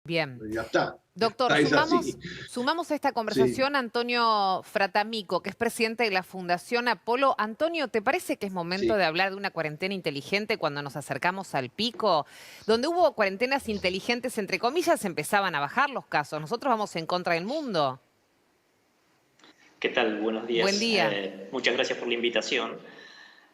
Bien. Ya está. Doctor, Es así. sumamos a esta Sí, conversación a Antonio Fratamico, que es presidente de la Fundación Apolo. Antonio, ¿te parece que es momento sí. de hablar de una cuarentena inteligente cuando nos acercamos al pico? Donde hubo cuarentenas inteligentes, entre comillas, empezaban a bajar los casos. Nosotros vamos en contra del mundo. ¿Qué tal? Buenos Buen días. día. Muchas gracias por la invitación.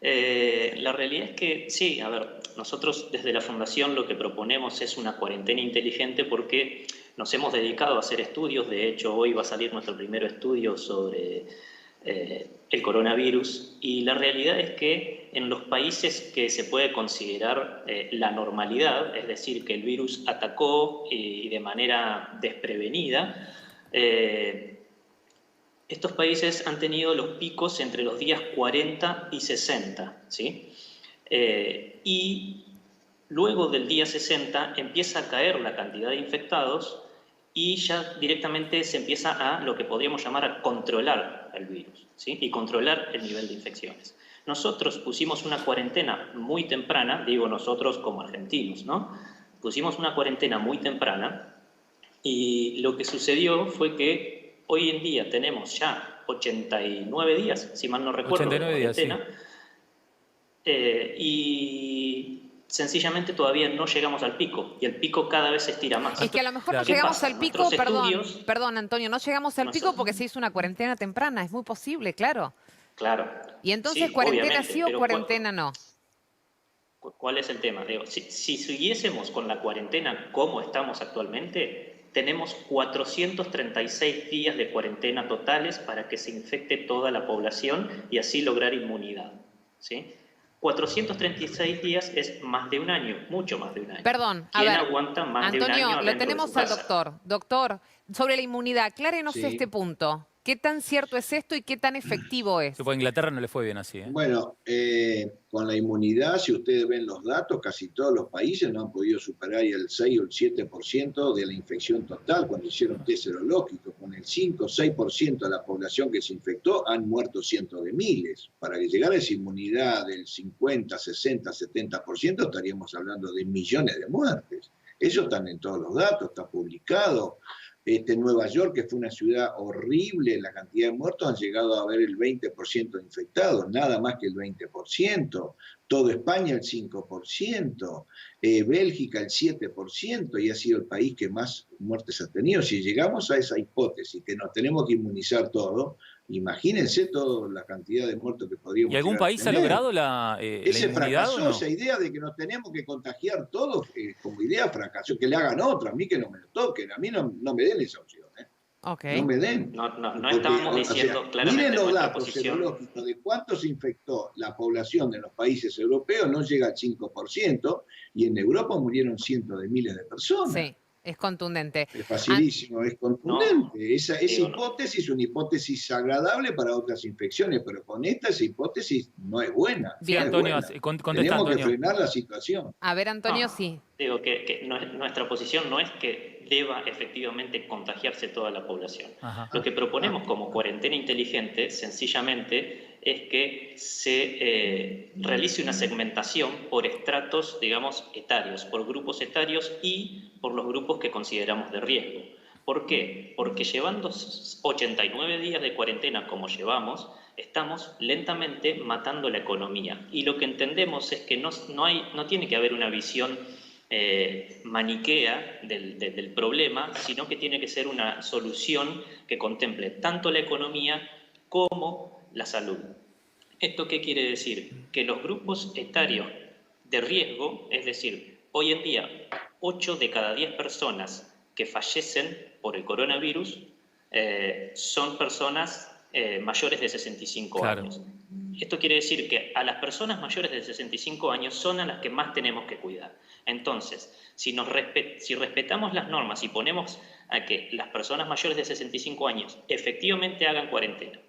La realidad es que sí, a ver, nosotros desde la Fundación lo que proponemos es una cuarentena inteligente porque nos hemos dedicado a hacer estudios. De hecho, hoy va a salir nuestro primer estudio sobre el coronavirus, y la realidad es que en los países que se puede considerar la normalidad, es decir, que el virus atacó y de manera desprevenida, estos países han tenido los picos entre los días 40 y 60, ¿sí? Y luego del día 60 empieza a caer la cantidad de infectados y ya directamente se empieza a lo que podríamos llamar a controlar el virus, ¿sí? Y controlar el nivel de infecciones. Nosotros pusimos una cuarentena muy temprana, digo nosotros como argentinos, ¿no? Pusimos una cuarentena muy temprana y lo que sucedió fue que hoy en día tenemos ya 89 días, si mal no recuerdo, de 89 días, sí. cuarentena, y sencillamente todavía no llegamos al pico, y el pico cada vez se estira más. Es que a lo mejor no Claro. ¿Qué llegamos pasa? al pico, Nuestros estudios, perdón, Antonio, no llegamos al no sé, pico porque se hizo una cuarentena temprana. Es muy posible, claro. claro, Y entonces, sí, ¿cuarentena obviamente, sí o pero cuarentena no? ¿cuál es el tema? Digo, si siguiésemos con la cuarentena como estamos actualmente, tenemos 436 días de cuarentena totales para que se infecte toda la población y así lograr inmunidad, ¿sí? 436 días es más de un año, mucho más de un año. Perdón, a ¿Quién ver, aguanta más de un Antonio, año lo dentro de su tenemos al casa? doctor. Doctor, sobre la inmunidad, aclárenos este Sí. punto. ¿Qué tan cierto es esto y qué tan efectivo es? Supongo que a Inglaterra no le fue bien así, ¿eh? Bueno, con la inmunidad, si ustedes ven los datos, casi todos los países no han podido superar el 6 o el 7% de la infección total cuando hicieron test serológicos. Con el 5 o 6% de la población que se infectó han muerto cientos de miles. Para que llegara a esa inmunidad del 50, 60, 70%, estaríamos hablando de millones de muertes. Eso están en todos los datos, está publicado. Nueva York, que fue una ciudad horrible, la cantidad de muertos han llegado a haber el 20% de infectados, nada más que el 20%, todo España el 5%, Bélgica el 7%, y ha sido el país que más muertes ha tenido. Si llegamos a esa hipótesis que nos tenemos que inmunizar todos, imagínense toda la cantidad de muertos que ¿Y podríamos algún llegar a país ha tener. logrado la Ese inmunidad o fracasó, no? esa idea de que nos tenemos que contagiar todos, como idea fracasó, que le hagan otro, a mí que no me lo toquen, a mí no me den esa opción, Ok. no me den. No Porque, estamos o sea, diciendo miren claramente los nuestra datos posición. serológicos de cuánto se infectó la población de los países europeos, no llega al 5%, y en Europa murieron cientos de miles de personas. Sí, es contundente. Es An- facilísimo, es No, contundente. Esa digo, no. hipótesis es una hipótesis agradable para otras infecciones, pero con esa hipótesis no es buena, Sí, no es Bien. Antonio, buena. contesta, Tenemos que Antonio. frenar la situación. A ver, Antonio, No, sí. digo que nuestra posición no es que deba efectivamente contagiarse toda la población. Ajá. Lo que Ah, proponemos como cuarentena inteligente, sencillamente, es que se realice una segmentación por estratos, digamos, etarios, por grupos etarios y por los grupos que consideramos de riesgo. ¿Por qué? Porque llevando 89 días de cuarentena como llevamos, estamos lentamente matando la economía. Y lo que entendemos es que no tiene que haber una visión maniquea del problema, sino que tiene que ser una solución que contemple tanto la economía como la salud. ¿Esto qué quiere decir? Que los grupos etarios de riesgo, es decir, hoy en día 8 de cada 10 personas que fallecen por el coronavirus son personas mayores de 65 Claro. años. Esto quiere decir que a las personas mayores de 65 años son a las que más tenemos que cuidar. Entonces, si respetamos las normas y ponemos a que las personas mayores de 65 años efectivamente hagan cuarentena,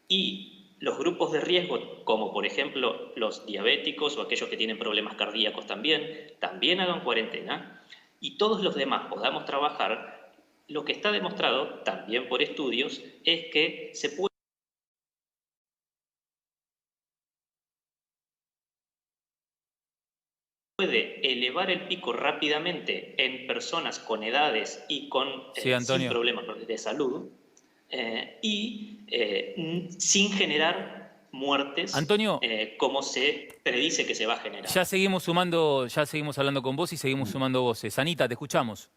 y los grupos de riesgo, como por ejemplo los diabéticos o aquellos que tienen problemas cardíacos también hagan cuarentena, y todos los demás podamos trabajar, lo que está demostrado también por estudios es que se puede puede elevar el pico rápidamente en personas con edades y sin problemas de salud sin generar muertes, Antonio, como se predice que se va a generar. ya seguimos hablando con vos y seguimos sumando voces. Anita, te escuchamos.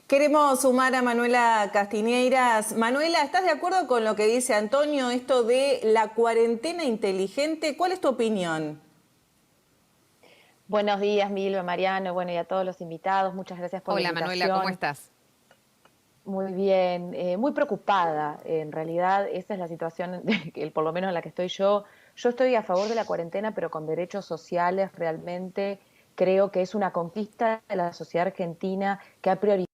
Queremos sumar a Manuela Castiñeiras. Manuela, ¿estás de acuerdo con lo que dice Antonio, esto de la cuarentena inteligente? ¿Cuál es tu opinión? Buenos días, Milva, Mariano, bueno, y a todos los invitados. Muchas gracias por la invitación. Hola, Manuela, ¿cómo estás? Muy bien, muy preocupada. En realidad, esa es la situación, por lo menos en la que estoy yo. Yo estoy a favor de la cuarentena, pero con derechos sociales. Realmente creo que es una conquista de la sociedad argentina que ha priorizado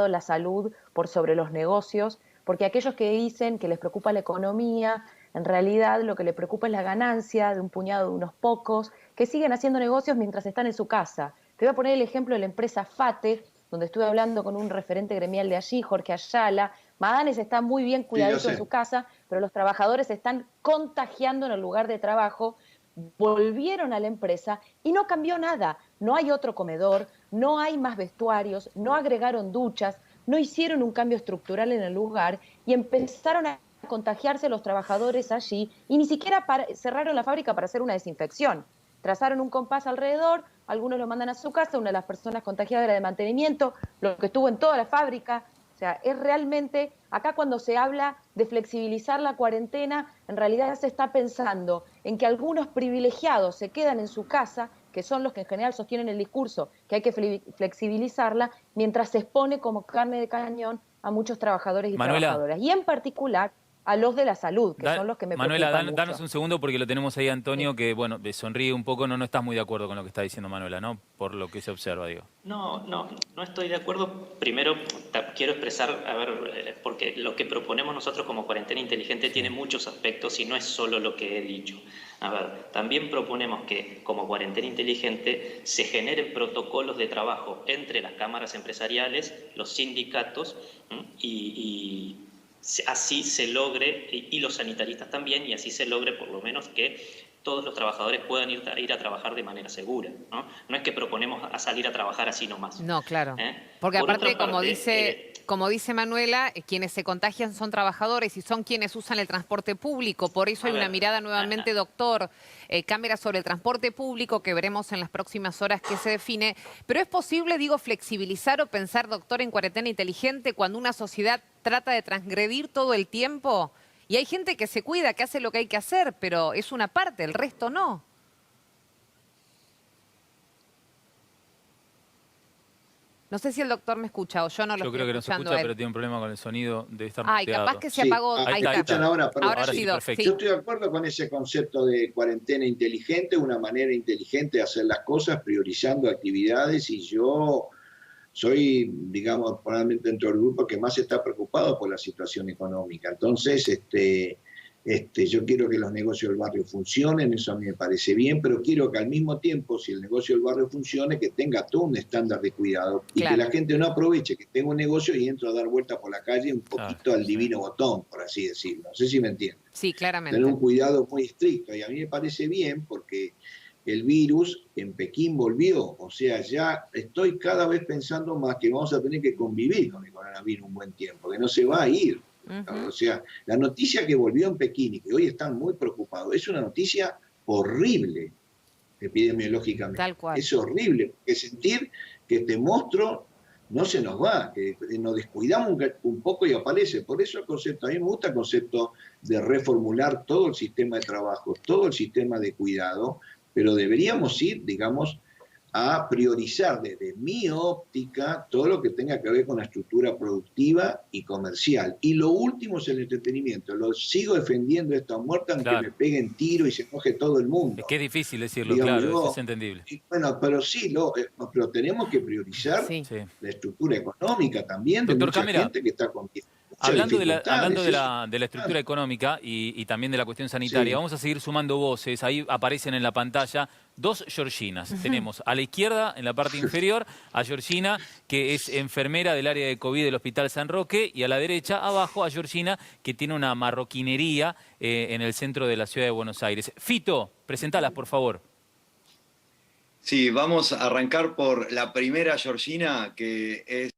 la salud por sobre los negocios, porque aquellos que dicen que les preocupa la economía, en realidad lo que les preocupa es la ganancia de un puñado de unos pocos que siguen haciendo negocios mientras están en su casa. Te voy a poner el ejemplo de la empresa FATE, donde estuve hablando con un referente gremial de allí, Jorge Ayala. Madanes está muy bien cuidadito en su casa, pero los trabajadores se están contagiando en el lugar de trabajo, volvieron a la empresa y no cambió nada. No hay otro comedor, no hay más vestuarios, no agregaron duchas, no hicieron un cambio estructural en el lugar y empezaron a contagiarse los trabajadores allí y ni siquiera cerraron la fábrica para hacer una desinfección. Trazaron un compás alrededor, algunos lo mandan a su casa, una de las personas contagiadas era de mantenimiento, lo que estuvo en toda la fábrica. O sea, es realmente, acá cuando se habla de flexibilizar la cuarentena, en realidad se está pensando en que algunos privilegiados se quedan en su casa, que son los que en general sostienen el discurso que hay que flexibilizarla, mientras se expone como carne de cañón a muchos trabajadores y trabajadoras. Y en particular a los de la salud, que son los que me preocupan Manuela, mucho. danos un segundo porque lo tenemos ahí a Antonio, que bueno, sonríe un poco, no estás muy de acuerdo con lo que está diciendo Manuela, ¿no? Por lo que se observa, digo. No estoy de acuerdo. Primero quiero expresar, porque lo que proponemos nosotros como cuarentena inteligente tiene muchos aspectos y no es solo lo que he dicho. También proponemos que como cuarentena inteligente se generen protocolos de trabajo entre las cámaras empresariales, los sindicatos y así se logre, y los sanitaristas también, y así se logre por lo menos que todos los trabajadores puedan ir a trabajar de manera segura, ¿no? No es que proponemos a salir a trabajar así nomás. No, claro. Porque aparte, como dice Manuela, quienes se contagian son trabajadores y son quienes usan el transporte público. Por eso hay una mirada nuevamente, doctor, cámara sobre el transporte público que veremos en las próximas horas que se define. Pero es posible, digo, flexibilizar o pensar, doctor, en cuarentena inteligente cuando una sociedad trata de transgredir todo el tiempo. Y hay gente que se cuida, que hace lo que hay que hacer, pero es una parte, el resto no. No sé si el doctor me escucha o yo no lo estoy escuchando. Yo creo que no se escucha, pero tiene un problema con el sonido, debe estar Ay, muteado. capaz que se apagó. Ahí ¿me escuchan ahora? Ahora sí, perfecto. Yo estoy de acuerdo con ese concepto de cuarentena inteligente, una manera inteligente de hacer las cosas, priorizando actividades, y yo soy, digamos, probablemente dentro del grupo que más está preocupado por la situación económica. Entonces, yo quiero que los negocios del barrio funcionen, eso a mí me parece bien, pero quiero que al mismo tiempo, si el negocio del barrio funcione, que tenga todo un estándar de cuidado y que la gente no aproveche que tenga un negocio y entre a dar vuelta por la calle un poquito al divino botón, por así decirlo. No sé si me entienden. Sí, claramente. Tener un cuidado muy estricto, y a mí me parece bien porque el virus en Pekín volvió, o sea, ya estoy cada vez pensando más que vamos a tener que convivir con el coronavirus un buen tiempo, que no se va a ir. O sea, la noticia que volvió en Pekín y que hoy están muy preocupados, es una noticia horrible epidemiológicamente. Tal cual. Es horrible, porque sentir que este monstruo no se nos va, que nos descuidamos un poco y aparece. Por eso el concepto, a mí me gusta el concepto de reformular todo el sistema de trabajo, todo el sistema de cuidado, pero deberíamos ir, digamos, a priorizar desde mi óptica todo lo que tenga que ver con la estructura productiva y comercial. Y lo último es el entretenimiento. Lo sigo defendiendo esta muerte, aunque me peguen tiro y se enoje todo el mundo. Es que es difícil decirlo, digamos, claro, es entendible. Bueno, pero sí, pero tenemos que priorizar la estructura económica también de mucha gente que está con Hablando de la estructura económica y también de la cuestión sanitaria, vamos a seguir sumando voces. Ahí aparecen en la pantalla dos Georginas. Tenemos a la izquierda, en la parte inferior, a Georgina, que es enfermera del área de COVID del Hospital San Roque, y a la derecha, abajo, a Georgina, que tiene una marroquinería en el centro de la ciudad de Buenos Aires. Fito, presentalas, por favor. Sí, vamos a arrancar por la primera Georgina, que es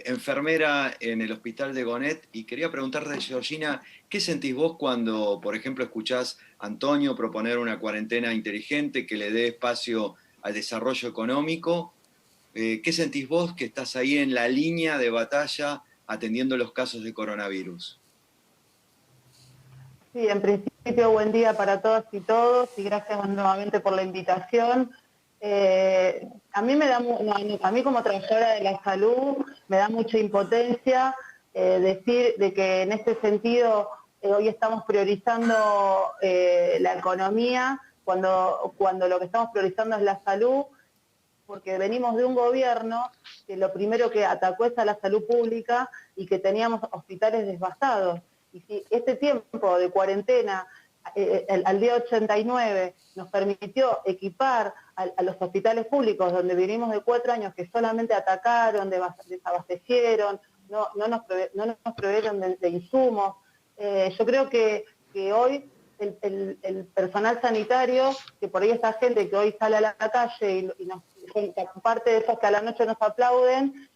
enfermera en el hospital de Gonet, y quería preguntarte, Georgina, ¿qué sentís vos cuando, por ejemplo, escuchás a Antonio proponer una cuarentena inteligente que le dé espacio al desarrollo económico? ¿Qué sentís vos que estás ahí en la línea de batalla atendiendo los casos de coronavirus? Sí, en principio, buen día para todas y todos, y gracias nuevamente por la invitación. A mí como trabajadora de la salud me da mucha impotencia decir de que en este sentido hoy estamos priorizando la economía cuando lo que estamos priorizando es la salud, porque venimos de un gobierno que lo primero que atacó es a la salud pública y que teníamos hospitales devastados. Y si este tiempo de cuarentena al día 89 nos permitió equipar a los hospitales públicos, donde vivimos de 4 años que solamente atacaron, desabastecieron, no nos proveyeron de insumos, yo creo que hoy el personal sanitario, que por ahí esta gente que hoy sale a la calle y nos parte de esos que a la noche nos aplauden,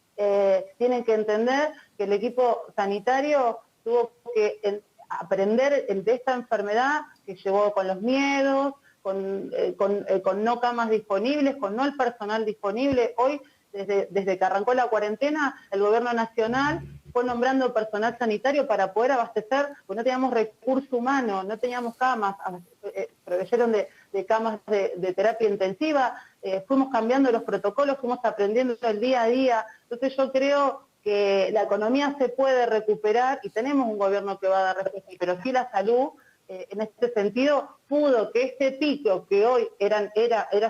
tienen que entender que el equipo sanitario tuvo que aprender de esta enfermedad que llegó con los miedos, con no camas disponibles, con no el personal disponible. Hoy, desde que arrancó la cuarentena, el gobierno nacional fue nombrando personal sanitario para poder abastecer, porque no teníamos recurso humano, no teníamos camas, proveyeron de camas de terapia intensiva, fuimos cambiando los protocolos, fuimos aprendiendo el día a día. Entonces yo creo que la economía se puede recuperar y tenemos un gobierno que va a dar respuesta, pero sí la salud, en este sentido, pudo que este pico que hoy era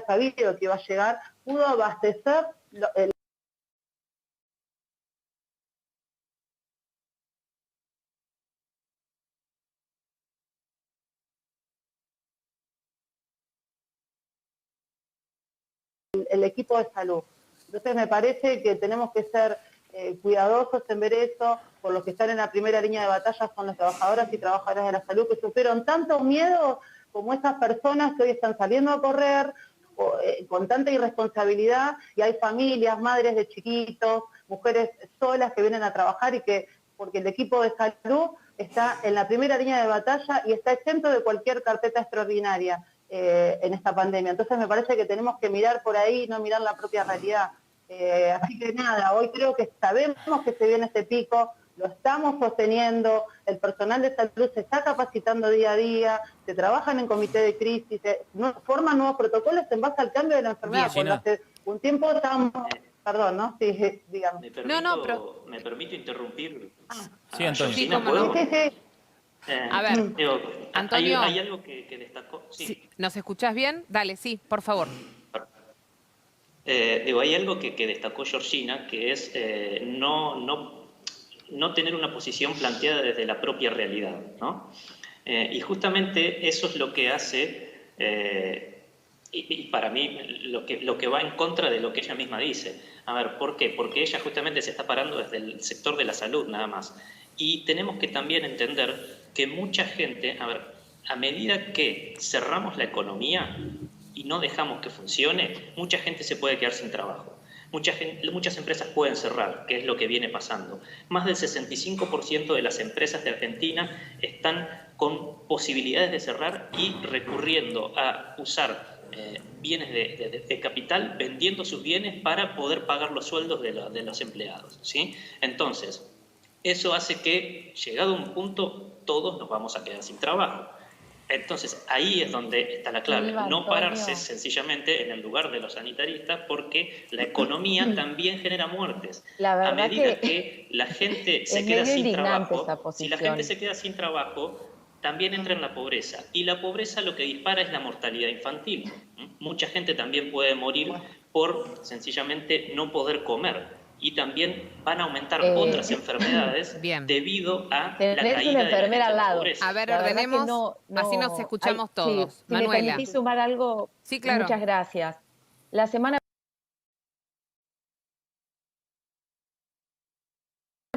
sabido que iba a llegar, pudo abastecer el equipo de salud. Entonces me parece que tenemos que ser cuidadosos en ver eso, por los que están en la primera línea de batalla son las trabajadoras y trabajadores de la salud que sufrieron tanto miedo como esas personas que hoy están saliendo a correr con tanta irresponsabilidad, y hay familias, madres de chiquitos, mujeres solas que vienen a trabajar porque el equipo de salud está en la primera línea de batalla y está exento de cualquier carpeta extraordinaria en esta pandemia. Entonces me parece que tenemos que mirar por ahí, no mirar la propia realidad. Así que nada, hoy creo que sabemos que se viene este pico, lo estamos sosteniendo, el personal de salud se está capacitando día a día, se trabajan en comité de crisis, forman nuevos protocolos en base al cambio de la enfermedad. Cuando hace un tiempo estábamos... Perdón, ¿no? Sí, dígame. ¿Me permito interrumpir? Sí, Antonio. Sí, cómo no. Sí. A ver, Antonio, hay algo que destacó. Sí. ¿Nos escuchás bien? Dale, sí, por favor. Hay algo que destacó Georgina, que es no tener una posición planteada desde la propia realidad, ¿no? Y justamente eso es lo que hace, y para mí, lo que va en contra de lo que ella misma dice. A ver, ¿por qué? Porque ella justamente se está parando desde el sector de la salud, nada más. Y tenemos que también entender que mucha gente, a medida que cerramos la economía y no dejamos que funcione, mucha gente se puede quedar sin trabajo. Muchas empresas pueden cerrar, que es lo que viene pasando. Más del 65% de las empresas de Argentina están con posibilidades de cerrar y recurriendo a usar bienes de capital, vendiendo sus bienes para poder pagar los sueldos de los empleados, ¿sí? Entonces, eso hace que, llegado a un punto, todos nos vamos a quedar sin trabajo. Entonces, ahí es donde está la clave, no pararse sencillamente en el lugar de los sanitaristas, porque la economía también genera muertes. A medida que la gente se queda sin trabajo, si la gente se queda sin trabajo, también entra en la pobreza. Y la pobreza lo que dispara es la mortalidad infantil. Mucha gente también puede morir por sencillamente no poder comer. y también van a aumentar otras enfermedades Bien. debido a la Tenés caída una de la enfermera defensa al de la lado. pobreza. A ver, La verdad que ordenemos, así nos escuchamos todos. Sí, si me Manuela. permitís sumar algo, Sí, claro. muchas gracias. La semana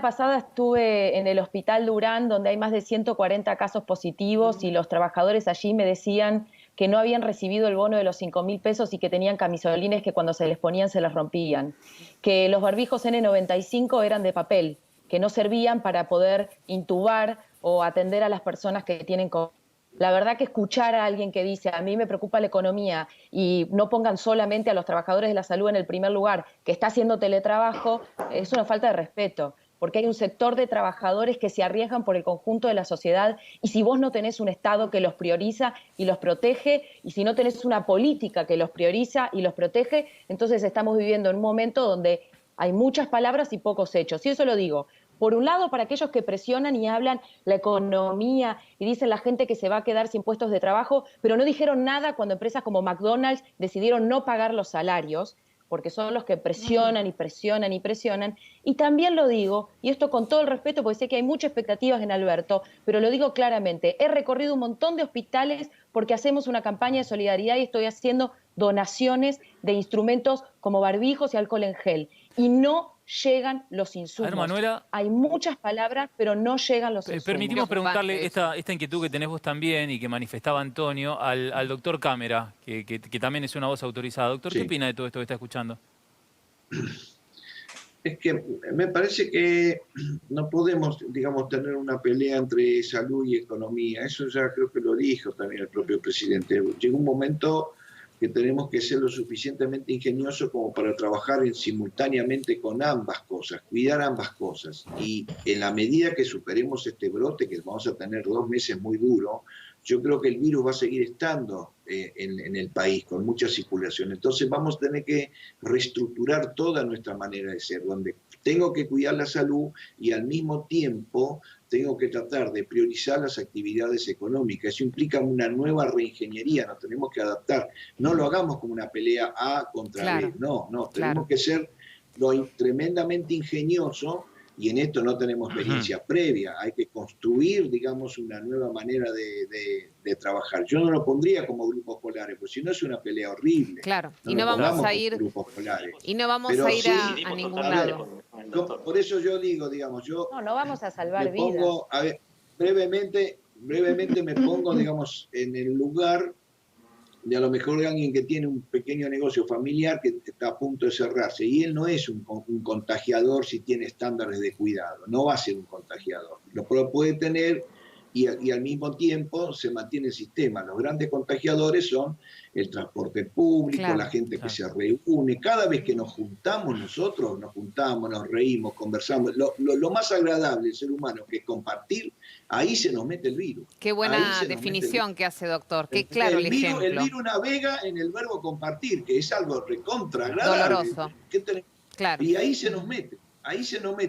pasada estuve en el Hospital Durán, donde hay más de 140 casos positivos y los trabajadores allí me decían que no habían recibido el bono de los 5.000 pesos y que tenían camisolines que cuando se les ponían se les rompían, que los barbijos N95 eran de papel, que no servían para poder intubar o atender a las personas que tienen COVID. La verdad que escuchar a alguien que dice, a mí me preocupa la economía y no pongan solamente a los trabajadores de la salud en el primer lugar, que está haciendo teletrabajo, es una falta de respeto, porque hay un sector de trabajadores que se arriesgan por el conjunto de la sociedad y si vos no tenés un Estado que los prioriza y los protege, y si no tenés una política que los prioriza y los protege, entonces estamos viviendo en un momento donde hay muchas palabras y pocos hechos. Y eso lo digo, por un lado, para aquellos que presionan y hablan la economía y dicen la gente que se va a quedar sin puestos de trabajo, pero no dijeron nada cuando empresas como McDonald's decidieron no pagar los salarios, porque son los que presionan y presionan y presionan. Y también lo digo, y esto con todo el respeto, porque sé que hay muchas expectativas en Alberto, pero lo digo claramente, he recorrido un montón de hospitales porque hacemos una campaña de solidaridad y estoy haciendo donaciones de instrumentos como barbijos y alcohol en gel. Y no llegan los insumos. A ver, Manuela. Hay muchas palabras, pero no llegan los insumos. Permitimos preguntarle Preocupante esta inquietud que tenés vos también y que manifestaba Antonio al doctor Cámara, que también es una voz autorizada. Doctor, Sí. ¿qué opina de todo esto que está escuchando? Es que me parece que no podemos, digamos, tener una pelea entre salud y economía. Eso ya creo que lo dijo también el propio presidente. Llega un momento que tenemos que ser lo suficientemente ingeniosos como para trabajar simultáneamente con ambas cosas, cuidar ambas cosas. Y en la medida que superemos este brote, que vamos a tener 2 meses muy duros, yo creo que el virus va a seguir estando en el país con mucha circulación. Entonces vamos a tener que reestructurar toda nuestra manera de ser, donde tengo que cuidar la salud y al mismo tiempo tengo que tratar de priorizar las actividades económicas. Eso implica una nueva reingeniería, nos tenemos que adaptar. No lo hagamos como una pelea A contra B, no, tenemos que ser tremendamente ingenioso. Y en esto no tenemos experiencia previa, hay que construir, digamos, una nueva manera de trabajar. Yo no lo pondría como grupos polares, porque si no es una pelea horrible. Claro, y no vamos a ir a ningún lado. Por eso yo digo, digamos, No vamos a salvar me pongo, vidas. a ver, brevemente me pongo, digamos, en el lugar de a lo mejor de alguien que tiene un pequeño negocio familiar que está a punto de cerrarse, y él no es un contagiador si tiene estándares de cuidado, no va a ser un contagiador, lo puede tener y al mismo tiempo se mantiene el sistema. Los grandes contagiadores son el transporte público, Claro. la gente que se reúne. Cada vez que nos juntamos nosotros, nos reímos, conversamos. Lo más agradable del ser humano que es compartir, ahí se nos mete el virus. Qué buena definición que hace, doctor. Qué claro el ejemplo. El virus navega en el verbo compartir, que es algo recontra agradable. Doloroso. Claro. Y ahí se nos mete.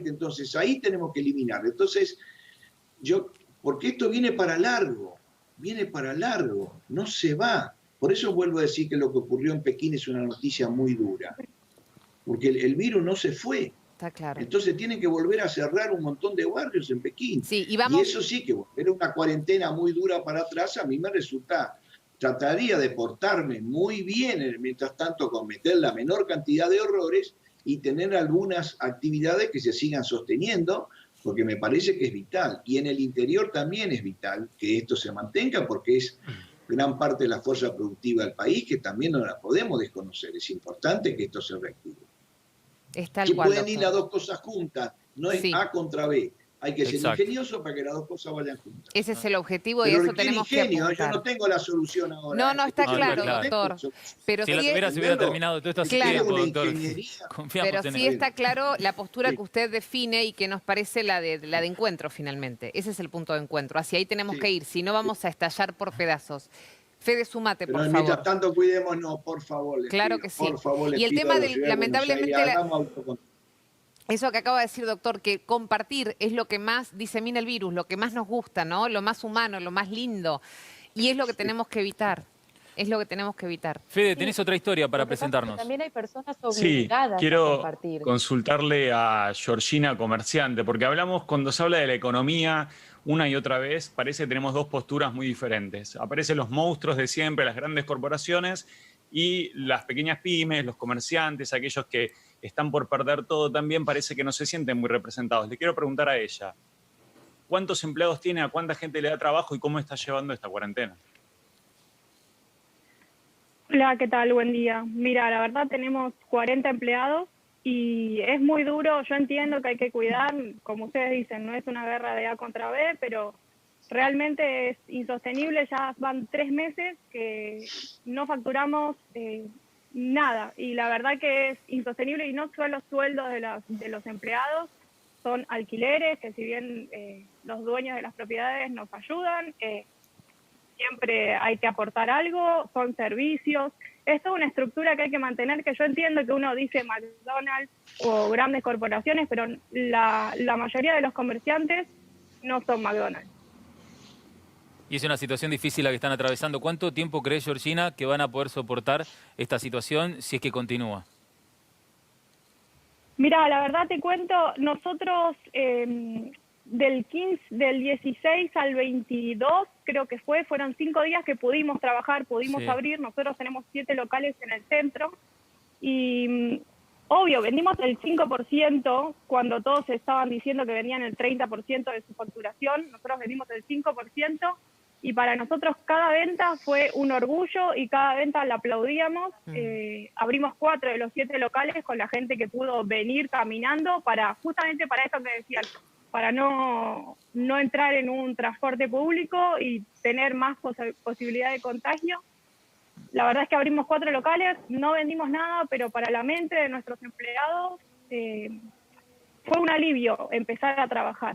Entonces ahí tenemos que eliminarlo. Entonces, porque esto viene para largo, no se va. Por eso vuelvo a decir que lo que ocurrió en Pekín es una noticia muy dura, porque el virus no se fue. Está claro. Entonces tienen que volver a cerrar un montón de barrios en Pekín. Sí, y eso sí, que volver a una cuarentena muy dura para atrás, a mí me trataría de portarme muy bien, mientras tanto cometer la menor cantidad de errores y tener algunas actividades que se sigan sosteniendo, porque me parece que es vital. Y en el interior también es vital que esto se mantenga, porque es gran parte de la fuerza productiva del país, que también no la podemos desconocer. Es importante que esto se reactive. Si pueden ir las dos cosas juntas, no es Sí. A contra B. Hay que ser Exacto. ingenioso para que las dos cosas vayan juntas. Ese es el objetivo y Pero eso requiere tenemos que ingenio, yo apuntar. no tengo la solución ahora. No, está No, claro, está claro. doctor. Pero Si la sí, tuviera, se hubiera terminado todo esto hace Claro. tiempo, Una doctor. ingeniería. Confiamos pero en sí él. está claro la postura Sí. que usted define y que nos parece la de encuentro finalmente. Ese es el punto de encuentro. Hacia ahí tenemos Sí. que ir, si no vamos a estallar por pedazos. Fede, sumate, Pero por mientras favor. tanto, cuidémonos, por favor. les Claro pido, que sí. Por favor, les Y el pido tema a la del- ciudad de Buenos lamentablemente Aires, la- hagamos autocontrol. Eso que acaba de decir, doctor, que compartir es lo que más disemina el virus, lo que más nos gusta, ¿no? Lo más humano, lo más lindo. Y es lo que tenemos que evitar. Es lo que tenemos que evitar. Fede, tenés otra historia para Lo que pasa es que presentarnos. también hay personas Sí, obligadas a quiero compartir. consultarle a Georgina Comerciante, porque hablamos, cuando se habla de la economía, una y otra vez, parece que tenemos dos posturas muy diferentes. Aparecen los monstruos de siempre, las grandes corporaciones, y las pequeñas pymes, los comerciantes, aquellos que están por perder todo, también parece que no se sienten muy representados. Le quiero preguntar a ella, ¿cuántos empleados tiene, a cuánta gente le da trabajo y cómo está llevando esta cuarentena? Hola, ¿qué tal? Buen día. Mira, la verdad tenemos 40 empleados y es muy duro. Yo entiendo que hay que cuidar, como ustedes dicen, no es una guerra de A contra B, pero realmente es insostenible. Ya van 3 meses que no facturamos nada y la verdad que es insostenible, y no solo los sueldos de los empleados, son alquileres, que si bien los dueños de las propiedades nos ayudan, siempre hay que aportar algo, son servicios. Es toda una estructura que hay que mantener, que yo entiendo que uno dice McDonald's o grandes corporaciones, pero la mayoría de los comerciantes no son McDonald's. Y es una situación difícil la que están atravesando. ¿Cuánto tiempo crees, Georgina, que van a poder soportar esta situación si es que continúa? Mira, la verdad te cuento, nosotros del 16 al 22, creo que fueron 5 días que pudimos trabajar, pudimos abrir. Nosotros tenemos 7 locales en el centro y obvio, vendimos el 5% cuando todos estaban diciendo que vendían el 30% de su facturación. Nosotros vendimos el 5% y para nosotros cada venta fue un orgullo y cada venta la aplaudíamos. Abrimos 4 de los 7 locales con la gente que pudo venir caminando justamente para eso que decían, para no entrar en un transporte público y tener más posibilidad de contagio. La verdad es que abrimos 4 locales, no vendimos nada, pero para la mente de nuestros empleados fue un alivio empezar a trabajar.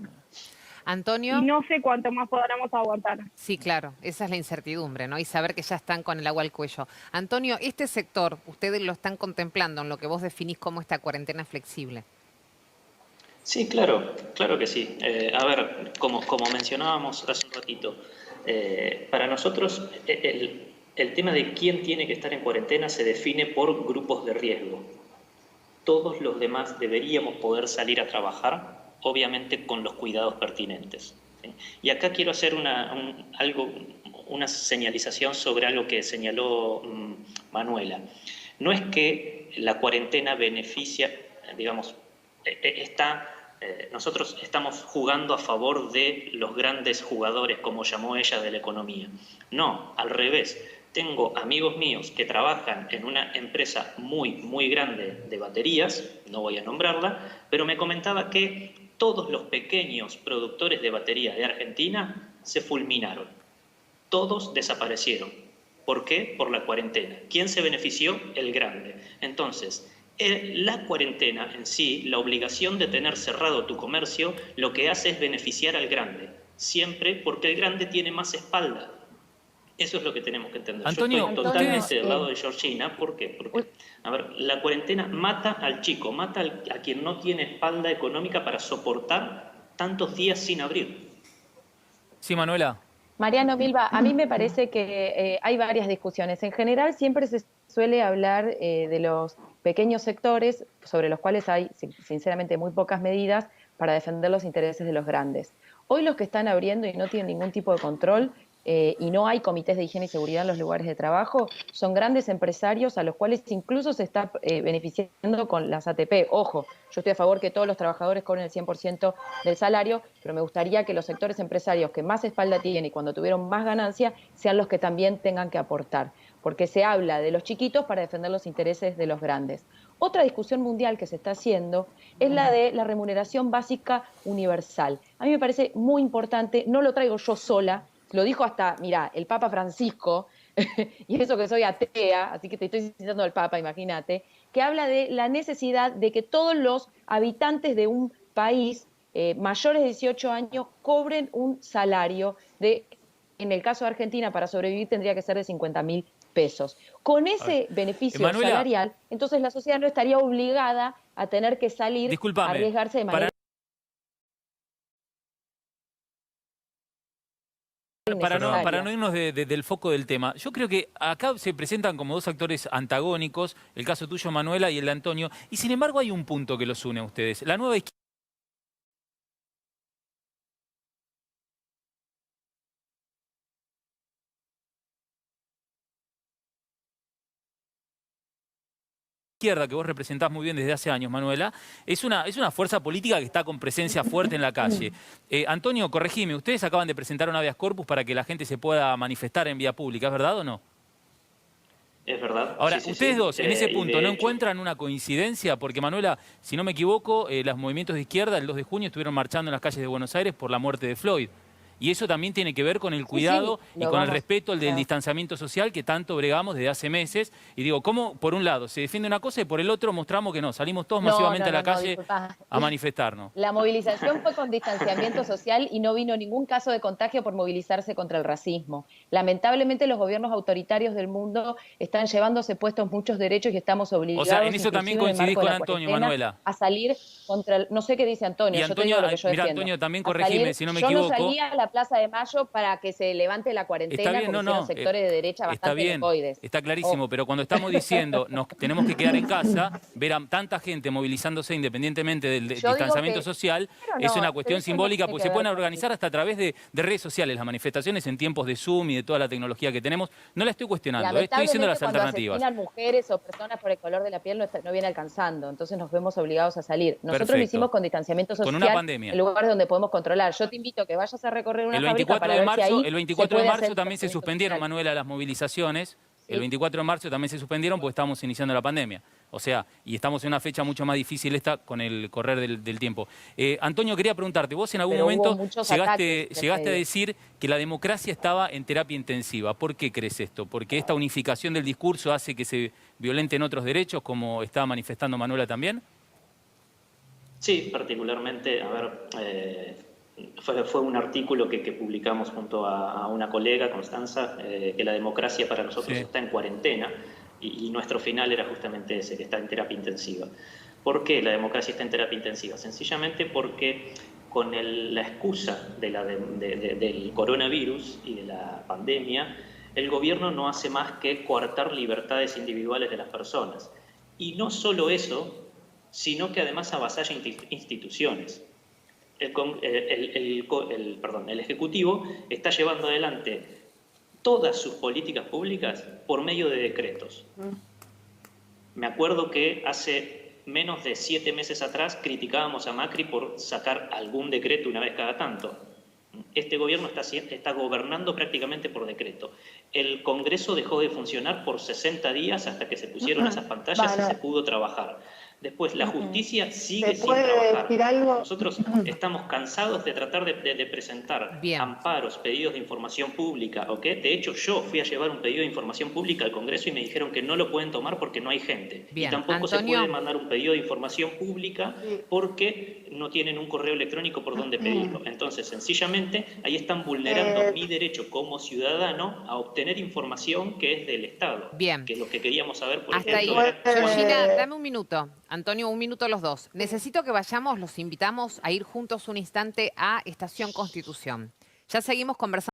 Antonio. Y no sé cuánto más podamos aguantar. Sí, claro, esa es la incertidumbre, ¿no? Y saber que ya están con el agua al cuello. Antonio, este sector, ustedes lo están contemplando en lo que vos definís como esta cuarentena flexible. Sí, claro, claro que sí. A ver, como mencionábamos hace un ratito, para nosotros el tema de quién tiene que estar en cuarentena se define por grupos de riesgo. Todos los demás deberíamos poder salir a trabajar, obviamente con los cuidados pertinentes, ¿sí? Y acá quiero hacer una señalización sobre algo que señaló Manuela. No es que la cuarentena beneficia, digamos, nosotros estamos jugando a favor de los grandes jugadores, como llamó ella, de la economía. No, al revés. Tengo amigos míos que trabajan en una empresa muy, muy grande de baterías, no voy a nombrarla, pero me comentaba que todos los pequeños productores de baterías de Argentina se fulminaron. Todos desaparecieron. ¿Por qué? Por la cuarentena. ¿Quién se benefició? El grande. Entonces, la cuarentena en sí, la obligación de tener cerrado tu comercio, lo que hace es beneficiar al grande. Siempre porque el grande tiene más espalda. Eso es lo que tenemos que entender. Antonio, yo estoy totalmente del lado de Georgina. ¿Por qué? Porque, a ver, la cuarentena mata al chico, mata a quien no tiene espalda económica para soportar tantos días sin abrir. Sí, Manuela. Mariano, Milva, a mí me parece que hay varias discusiones. En general siempre se suele hablar de los pequeños sectores sobre los cuales hay, sinceramente, muy pocas medidas para defender los intereses de los grandes. Hoy los que están abriendo y no tienen ningún tipo de control y no hay comités de higiene y seguridad en los lugares de trabajo, son grandes empresarios a los cuales incluso se está beneficiando con las ATP. Ojo, yo estoy a favor que todos los trabajadores cobren el 100% del salario, pero me gustaría que los sectores empresarios que más espalda tienen y cuando tuvieron más ganancia sean los que también tengan que aportar, porque se habla de los chiquitos para defender los intereses de los grandes. Otra discusión mundial que se está haciendo es la de la remuneración básica universal. A mí me parece muy importante, no lo traigo yo sola, lo dijo hasta, mira, el Papa Francisco, y eso que soy atea, así que te estoy citando al Papa, imagínate, que habla de la necesidad de que todos los habitantes de un país mayores de 18 años cobren un salario en el caso de Argentina, para sobrevivir tendría que ser de 50.000 pesos. Con ese beneficio salarial, entonces la sociedad no estaría obligada a tener que salir a arriesgarse de manera Para no irnos del foco del tema, yo creo que acá se presentan como dos actores antagónicos, el caso tuyo, Manuela, y el de Antonio, y sin embargo hay un punto que los une a ustedes. La nueva izquierda que vos representás muy bien desde hace años, Manuela, es una fuerza política que está con presencia fuerte en la calle. Antonio, corregime, ustedes acaban de presentar un habeas corpus para que la gente se pueda manifestar en vía pública, ¿es verdad o no? Es verdad. Ahora, sí, ustedes dos, en ese punto, ¿no hecho, encuentran una coincidencia? Porque, Manuela, si no me equivoco, los movimientos de izquierda el 2 de junio estuvieron marchando en las calles de Buenos Aires por la muerte de Floyd. Y eso también tiene que ver con el cuidado y con el respeto del distanciamiento social que tanto bregamos desde hace meses. Y digo, ¿cómo por un lado se defiende una cosa y por el otro mostramos que no? Salimos todos masivamente a la calle a manifestarnos. La movilización fue con distanciamiento social y no vino ningún caso de contagio por movilizarse contra el racismo. Lamentablemente los gobiernos autoritarios del mundo están llevándose puestos muchos derechos y estamos obligados, o sea, en eso también coincidís con Antonio, Manuela. A salir contra el, no sé qué dice Antonio, y yo Antonio, te digo lo que yo defiendo. Antonio, también corregime si no me equivoco. Yo no salía a la Plaza de Mayo para que se levante la cuarentena, como hicieron sectores de derecha bastante lecoides. Está clarísimo, pero cuando estamos diciendo nos tenemos que quedar en casa, ver a tanta gente movilizándose independientemente del distanciamiento social, es una cuestión simbólica, porque se pueden organizar hasta a través de redes sociales las manifestaciones en tiempos de Zoom y de toda la tecnología que tenemos. No la estoy cuestionando, estoy diciendo las alternativas. Cuando mujeres o personas por el color de la piel no viene alcanzando, entonces nos vemos obligados a salir. Nosotros lo hicimos con distanciamiento social, con una pandemia, en lugares donde podemos controlar. Yo te invito a que vayas a recorrer una fábrica para ver si ahí el 24 de marzo también se suspendieron, Manuela, las movilizaciones. Sí. El 24 de marzo también se suspendieron porque estamos iniciando la pandemia. O sea, y estamos en una fecha mucho más difícil esta con el correr del tiempo. Antonio, quería preguntarte, vos en algún momento llegaste a decir que la democracia estaba en terapia intensiva. ¿Por qué crees esto? ¿Porque esta unificación del discurso hace que se violenten otros derechos, como estaba manifestando Manuela también? Sí, particularmente, a ver, fue un artículo que publicamos junto a una colega, Constanza, que la democracia para nosotros está en cuarentena y nuestro final era justamente ese, que está en terapia intensiva. ¿Por qué la democracia está en terapia intensiva? Sencillamente porque con la excusa del coronavirus y de la pandemia, el gobierno no hace más que coartar libertades individuales de las personas. Y no solo eso, sino que además avasalla instituciones. El Ejecutivo está llevando adelante todas sus políticas públicas por medio de decretos. Me acuerdo que hace menos de 7 meses atrás criticábamos a Macri por sacar algún decreto una vez cada tanto. Este gobierno está gobernando prácticamente por decreto. El Congreso dejó de funcionar por 60 días hasta que se pusieron esas pantallas y se pudo trabajar. Después, la justicia sigue sin trabajar. Nosotros estamos cansados de tratar de presentar amparos, pedidos de información pública, ¿ok? De hecho, yo fui a llevar un pedido de información pública al Congreso y me dijeron que no lo pueden tomar porque no hay gente. Y tampoco se puede mandar un pedido de información pública porque no tienen un correo electrónico por donde pedirlo. Entonces, sencillamente, ahí están vulnerando mi derecho como ciudadano a obtener información que es del Estado. Bien. Que es lo que queríamos saber, por hasta ejemplo. Ahí. Georgina, dame un minuto. Antonio, un minuto los dos. Necesito que vayamos, los invitamos a ir juntos un instante a Estación Constitución. Ya seguimos conversando.